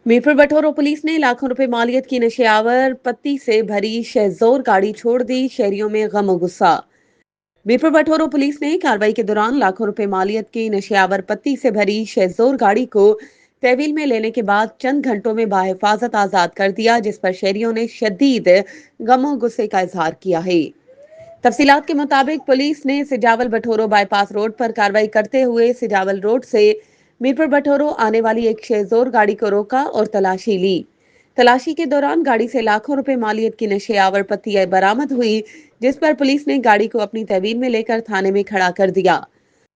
Mirpur बटोरो police ने लाखों रुपए मालियत की नशेआवर पत्ती से भरी शहजोर गाड़ी छोड़ दी, शहरियों में गम और गुस्सा। मीरपुर बटोरो पुलिस ने कार्रवाई के दौरान लाखों रुपए मालियत की नशेआवर पत्ती से भरी शहजोर गाड़ी को तहवील में लेने के बाद चंद घंटों में बाहिफाजत आजाद कर दिया, जिस पर शहरियों ने शदीद गम और गुस्से का इजहार किया है। तफसीलात के मुताबिक पुलिस ने सिजावल बटोरो बाईपास रोड पर कार्रवाई करते हुए सिजावल रोड से मीरपुर बटोरो आने वाली एक शेजोर गाड़ी को रोका और तलाशी ली। तलाशी के दौरान गाड़ी से लाखों रुपए मालियत की नशेआवर पत्तियां बरामद हुई, जिस पर पुलिस ने गाड़ी को अपनी तहवील में लेकर थाने में खड़ा कर दिया।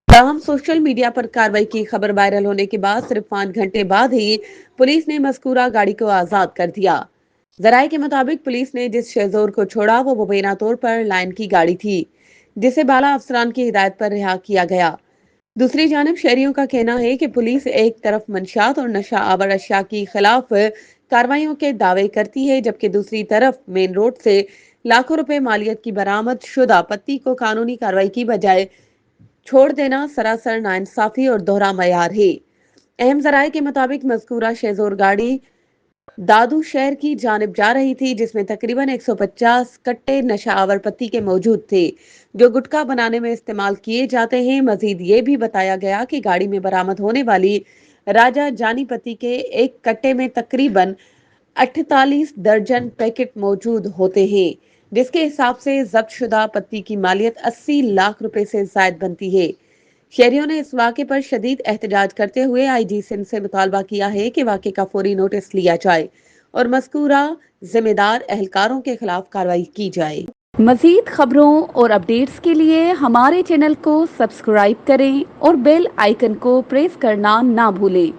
ताहम सोशल मीडिया पर कार्रवाई की खबर वायरल होने के बाद सिर्फ 5 घंटे बाद ही पुलिस ने मज़कूरा गाड़ी को आजाद कर दिया। जराये के मुताबिक पुलिस ने जिस शहजोर को छोड़ा वो मुबैना तौर पर लाइन की गाड़ी थी, जिसे बाला अफसरान की हिदायत पर रिहा किया गया। दूसरी जानब शहरियों का कहना है कि पुलिस एक तरफ मंशियात और नशा आवर अशिया की खिलाफ कार्रवाइयों के दावे करती है, जबकि दूसरी तरफ मेन रोड से लाखों रुपए मालियत की बरामद शुदा पत्ती को कानूनी कार्रवाई की बजाय छोड़ देना सरासर नाइंसाफी और दोहरा मयार है। अहम जराये के मुताबिक मज़कूरा शेजोर गाड़ी दादू शहर की जानिब जा रही थी, जिसमें तकरीबन 150 कट्टे नशा आवर पत्ती के मौजूद थे, जो गुटखा बनाने में इस्तेमाल किए जाते हैं। मजीद ये भी बताया गया कि गाड़ी में बरामद होने वाली राजा जानी पत्ती के एक कट्टे में तकरीबन 48 दर्जन पैकेट मौजूद होते हैं, जिसके हिसाब से जब्त शुदा पत्ती की मालियत 80 लाख रुपए से जायद बनती है। शहरियों ने इस वाक़े पर शदीद एहतजाज करते हुए आईजी सिंध से मुतालबा किया है कि वाक़े का फौरी नोटिस लिया जाए और मज़कूरा जिम्मेदार एहलकारों के खिलाफ कार्रवाई की जाए। मज़ीद खबरों और अपडेट्स के लिए हमारे चैनल को सब्सक्राइब करें और बेल आइकन को प्रेस करना ना भूलें।